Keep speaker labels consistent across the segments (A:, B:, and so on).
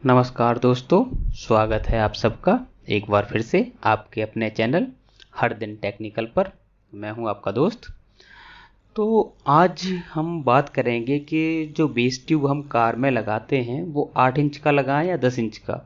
A: नमस्कार दोस्तों, स्वागत है आप सबका एक बार फिर से आपके अपने चैनल हर दिन टेक्निकल पर। मैं हूं आपका दोस्त। तो आज हम बात करेंगे कि जो बेस ट्यूब हम कार में लगाते हैं वो 8 इंच का लगाएं या 10 इंच का।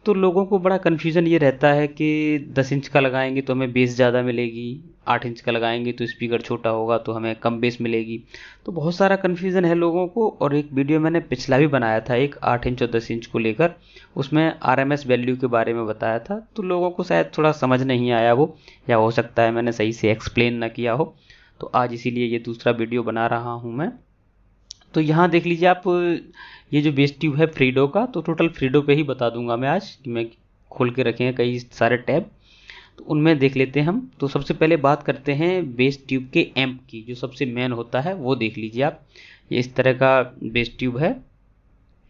A: तो लोगों को बड़ा कन्फ्यूज़न ये रहता है कि 10 इंच का लगाएंगे तो हमें बेस ज़्यादा मिलेगी, 8 इंच का लगाएंगे तो स्पीकर छोटा होगा तो हमें कम बेस मिलेगी। तो बहुत सारा कन्फ्यूज़न है लोगों को, और एक वीडियो मैंने पिछला भी बनाया था एक 8 इंच और 10 इंच को लेकर, उसमें आरएमएस वैल्यू के बारे में बताया था। तो लोगों को शायद थोड़ा समझ नहीं आया वो, या हो सकता है मैंने सही से एक्सप्लेन ना किया हो। तो आज इसीलिए ये दूसरा वीडियो बना रहा हूँ मैं। तो यहाँ देख लीजिए आप, ये जो बेस ट्यूब है फ्रीडो का, तो टोटल फ्रीडो पे ही बता दूंगा मैं आज, कि मैं खोल के रखे हैं कई सारे टैब, तो उनमें देख लेते हैं हम। तो सबसे पहले बात करते हैं बेस ट्यूब के एम्प की, जो सबसे मेन होता है वो देख लीजिए आप। ये इस तरह का बेस ट्यूब है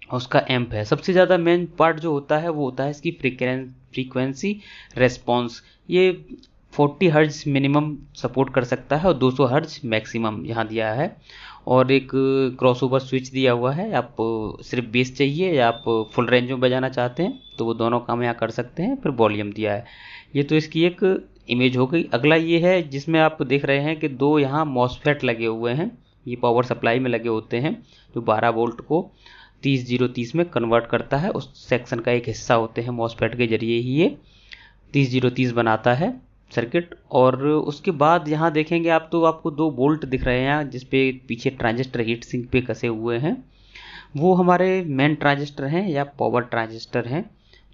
A: और उसका एम्प है। सबसे ज़्यादा मेन पार्ट जो होता है वो होता है इसकी फ्रीक्वेंसी रेस्पॉन्स। ये 40 हर्ट्ज मिनिमम सपोर्ट कर सकता है और 200 हर्ट्ज मैक्सिमम यहाँ दिया है। और एक क्रॉसओवर स्विच दिया हुआ है, आप सिर्फ बेस चाहिए या आप फुल रेंज में बजाना चाहते हैं तो वो दोनों काम यहाँ कर सकते हैं। फिर वॉल्यूम दिया है। ये तो इसकी एक इमेज हो गई। अगला ये है जिसमें आप देख रहे हैं कि दो यहाँ मॉसफेट लगे हुए हैं। ये पावर सप्लाई में लगे होते हैं, जो 12 वोल्ट को 30-0-30 में कन्वर्ट करता है। उस सेक्शन का एक हिस्सा होते हैं मॉसफेट के जरिए ही ये 30-0-30 बनाता है सर्किट। और उसके बाद यहाँ देखेंगे आप तो आपको दो बोल्ट दिख रहे हैं जिसपे पीछे ट्रांजिस्टर हीट सिंक पे कसे हुए हैं। वो हमारे मेन ट्रांजिस्टर हैं या पावर ट्रांजिस्टर हैं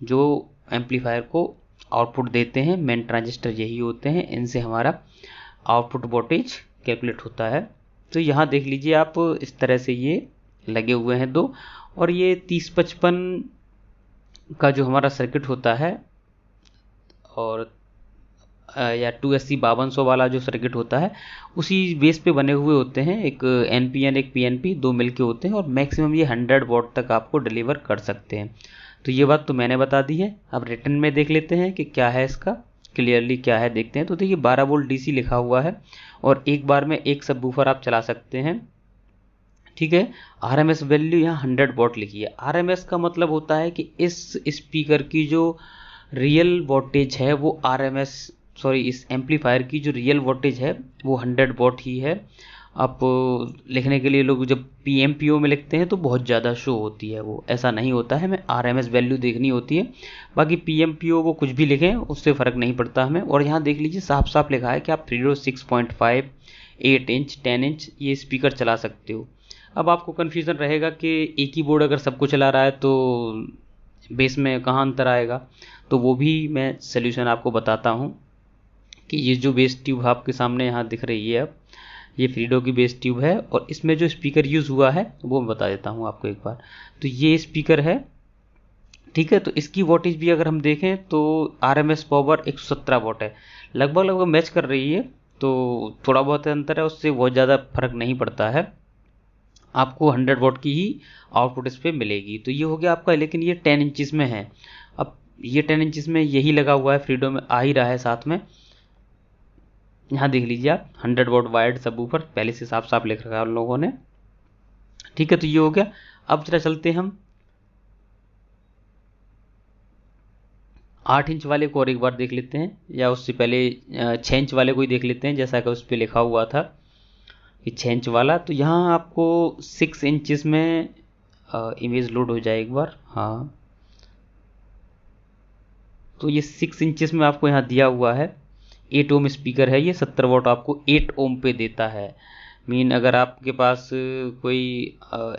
A: जो एम्पलीफायर को आउटपुट देते हैं। मेन ट्रांजिस्टर यही होते हैं, इनसे हमारा आउटपुट वोल्टेज कैलकुलेट होता है। तो यहाँ देख लीजिए आप, इस तरह से ये लगे हुए हैं दो। और ये 30-55 का जो हमारा सर्किट होता है, और या 280-5200 वाला जो सर्किट होता है, उसी बेस पे बने हुए होते हैं। एक एनपीएन एक पीएनपी दो मिलके होते हैं, और मैक्सिमम ये 100 वॉट तक आपको डिलीवर कर सकते हैं। तो ये बात तो मैंने बता दी है। अब रिटर्न में देख लेते हैं कि क्या है इसका, क्लियरली क्या है देखते हैं। तो देखिए 12 वोल्ट डीसी लिखा हुआ है, और एक बार में एक सबवूफर आप चला सकते हैं। ठीक है। आरएमएस वैल्यू यहाँ 100 वॉट लिखी है। आरएमएस का मतलब होता है कि इस स्पीकर की जो रियल वोल्टेज है वो आरएमएस, सॉरी, इस एम्पलीफायर की जो रियल वोल्टेज है वो 100 वॉट ही है। आप लिखने के लिए लोग जब पीएमपीओ में लिखते हैं तो बहुत ज़्यादा शो होती है, वो ऐसा नहीं होता है। हमें आरएमएस वैल्यू देखनी होती है। बाकी पीएमपीओ वो कुछ भी लिखें उससे फ़र्क नहीं पड़ता हमें। और यहाँ देख लीजिए साफ साफ लिखा है कि आप 306.5, 8 इंच, 10 इंच ये स्पीकर चला सकते हो। अब आपको कन्फ्यूज़न रहेगा कि एक ही बोर्ड अगर सबको चला रहा है तो बेस में कहाँ अंतर आएगा। तो वो भी मैं सल्यूशन आपको बताता हूँ कि ये जो बेस ट्यूब आपके सामने यहाँ दिख रही है, अब ये फ्रीडो की बेस ट्यूब है, और इसमें जो स्पीकर यूज़ हुआ है वो मैं बता देता हूँ आपको एक बार। तो ये स्पीकर है, ठीक है। तो इसकी वोल्टेज भी अगर हम देखें तो आरएमएस पावर 117 वोट है, लगभग लगभग मैच कर रही है। तो थोड़ा बहुत अंतर है, उससे बहुत ज़्यादा फर्क नहीं पड़ता है। आपको 100 वोट की ही आउटपुट इस पर मिलेगी। तो ये हो गया आपका, लेकिन ये 10 इंचज़ में है। अब ये 10 इंचज़ में यही लगा हुआ है, फ्रीडो में आ ही रहा है साथ में। यहाँ देख लीजिए आप, 100 वोट वायर्ड सबवूफर पहले से साफ साफ लिख रखा है उन लोगों ने। ठीक है, तो ये हो गया। अब जरा चलते हम 8 इंच वाले को और एक बार देख लेते हैं, या उससे पहले 6 इंच वाले को ही देख लेते हैं, जैसा कि उस पर लिखा हुआ था कि 6 इंच वाला। तो यहाँ आपको 6 इंचज़ में इमेज लोड हो जाए एक बार। हाँ, तो ये 6 इंचज़ में आपको यहाँ दिया हुआ है। 8 ओम स्पीकर है ये, 70 वॉट आपको 8 ओम पे देता है। मीन अगर आपके पास कोई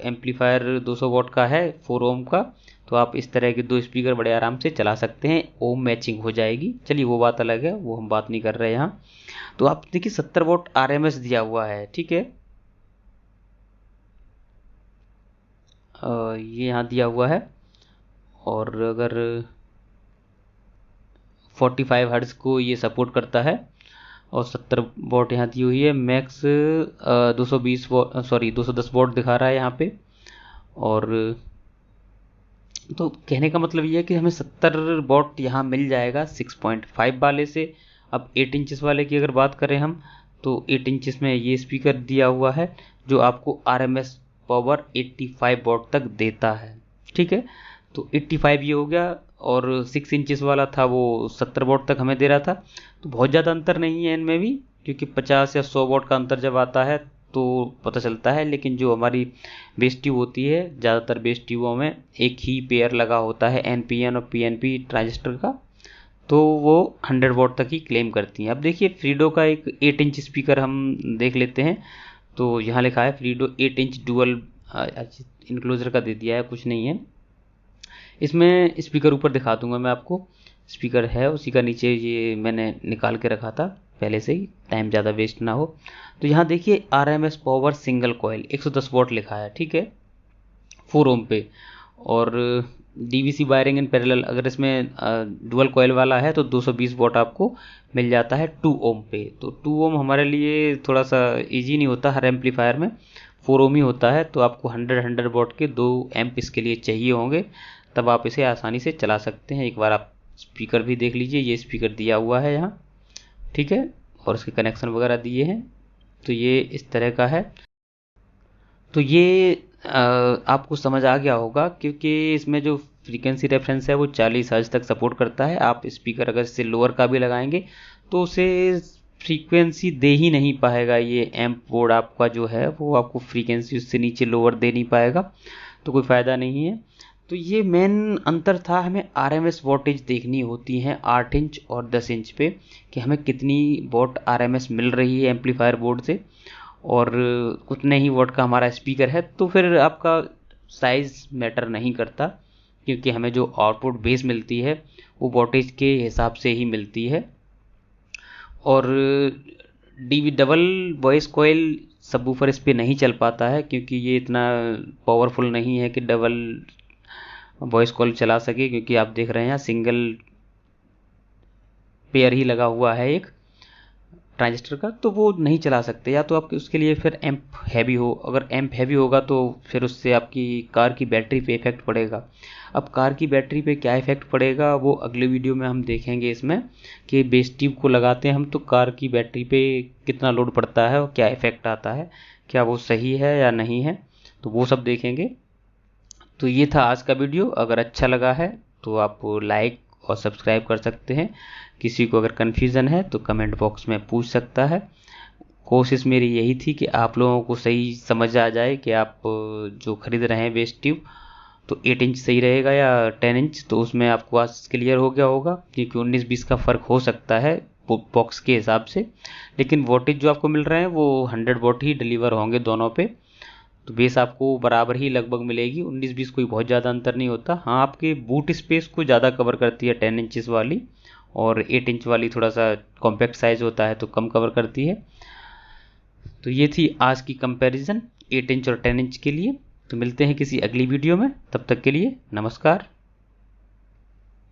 A: एम्पलीफायर 200 वॉट का है 4 ओम का, तो आप इस तरह के दो स्पीकर बड़े आराम से चला सकते हैं, ओम मैचिंग हो जाएगी। चलिए वो बात अलग है, वो हम बात नहीं कर रहे यहाँ। तो आप देखिए 70 वॉट आरएमएस दिया हुआ है, ठीक है। ये यहाँ दिया हुआ है। और अगर 45 हर्ट्ज को ये सपोर्ट करता है, और 70 वॉट यहाँ दी हुई है। मैक्स 220 वॉट, सॉरी 210 वॉट दिखा रहा है यहाँ पे। और तो कहने का मतलब ये है कि हमें 70 वॉट यहाँ मिल जाएगा 6.5 वाले से। अब 8 इंचज़ वाले की अगर बात करें हम, तो 8 इंचज़ में ये स्पीकर दिया हुआ है जो आपको आरएमएस पावर 85 वॉट तक देता है, ठीक है। तो 85 ये हो गया, और 6 इंचेस वाला था वो 70 वॉट तक हमें दे रहा था। तो बहुत ज़्यादा अंतर नहीं है इनमें भी, क्योंकि 50 या 100 वॉट का अंतर जब आता है तो पता चलता है। लेकिन जो हमारी बेस ट्यूब होती है, ज़्यादातर बेस ट्यूबों में एक ही पेयर लगा होता है NPN और PNP ट्रांजिस्टर का, तो वो 100 वॉट तक ही क्लेम करती हैं। अब देखिए फ्रीडो का एक 8 इंच स्पीकर हम देख लेते हैं। तो यहाँ लिखा है फ्रीडो 8 इंच डुअल इनक्लोजर का दे दिया है, कुछ नहीं है इसमें। स्पीकर ऊपर दिखा दूंगा मैं आपको, स्पीकर है उसी का नीचे, ये मैंने निकाल के रखा था पहले से ही, टाइम ज़्यादा वेस्ट ना हो। तो यहाँ देखिए RMS power single coil 110 what लिखा है, ठीक है, 4 ओम पे। और DVC वायरिंग इन पैरेलल, अगर इसमें डुअल कॉइल वाला है तो 220 वॉट आपको मिल जाता है 2 ओम पे। तो 2 ओम हमारे लिए थोड़ा सा इजी नहीं होता, हर एम्पलीफायर में 4 ओम ही होता है। तो आपको 100 वॉट के 2 एम्प इसके लिए चाहिए होंगे, तब आप इसे आसानी से चला सकते हैं। एक बार आप स्पीकर भी देख लीजिए, ये स्पीकर दिया हुआ है यहाँ, ठीक है, और इसके कनेक्शन वगैरह दिए हैं। तो ये इस तरह का है। तो ये आपको समझ आ गया होगा, क्योंकि इसमें जो फ्रीक्वेंसी रेफरेंस है वो 40 हर्ट्ज तक सपोर्ट करता है। आप स्पीकर अगर इससे लोअर का भी लगाएंगे तो उसे फ्रीक्वेंसी दे ही नहीं पाएगा। ये एम्प बोर्ड आपका जो है वो आपको फ्रीक्वेंसी उससे नीचे लोअर दे नहीं पाएगा, तो कोई फ़ायदा नहीं है। तो ये मेन अंतर था, हमें RMS वोल्टेज देखनी होती है 8 इंच और 10 इंच पे, कि हमें कितनी वोट RMS मिल रही है एम्पलीफायर बोर्ड से, और उतने ही वोट का हमारा स्पीकर है। तो फिर आपका साइज़ मैटर नहीं करता, क्योंकि हमें जो आउटपुट बेस मिलती है वो वोल्टेज के हिसाब से ही मिलती है। और डबल वॉइस कॉइल सबवूफर इस पे नहीं चल पाता है, क्योंकि ये इतना पावरफुल नहीं है कि डबल वॉइस कॉल चला सके, क्योंकि आप देख रहे हैं सिंगल पेयर ही लगा हुआ है एक ट्रांजिस्टर का, तो वो नहीं चला सकते। या तो आपके उसके लिए फिर एम्प हैवी हो, अगर एम्प हैवी होगा तो फिर उससे आपकी कार की बैटरी पे इफेक्ट पड़ेगा। अब कार की बैटरी पे क्या इफेक्ट पड़ेगा वो अगले वीडियो में हम देखेंगे इसमें, कि बेस ट्यूब को लगाते हैं हम तो कार की बैटरी पे कितना लोड पड़ता है और क्या इफेक्ट आता है, क्या वो सही है या नहीं है, तो वो सब देखेंगे। तो ये था आज का वीडियो। अगर अच्छा लगा है तो आप लाइक और सब्सक्राइब कर सकते हैं। किसी को अगर कन्फ्यूज़न है तो कमेंट बॉक्स में पूछ सकता है। कोशिश मेरी यही थी कि आप लोगों को सही समझ आ जाए कि आप जो खरीद रहे हैं बेस ट्यूब, तो 8 इंच सही रहेगा या 10 इंच, तो उसमें आपको आज क्लियर हो गया होगा, क्योंकि 19-20 का फ़र्क हो सकता है बॉक्स के हिसाब से। लेकिन वोल्टेज जो आपको मिल रहे हैं वो 100 वोल्ट ही डिलीवर होंगे दोनों पे, तो बेस आपको बराबर ही लगभग मिलेगी। 19-20 कोई बहुत ज़्यादा अंतर नहीं होता। हाँ, आपके बूट स्पेस को ज़्यादा कवर करती है 10 इंचेस वाली, और 8 इंच वाली थोड़ा सा कॉम्पैक्ट साइज़ होता है तो कम कवर करती है। तो ये थी आज की कंपैरिजन 8 इंच और 10 इंच के लिए। तो मिलते हैं किसी अगली वीडियो में, तब तक के लिए नमस्कार।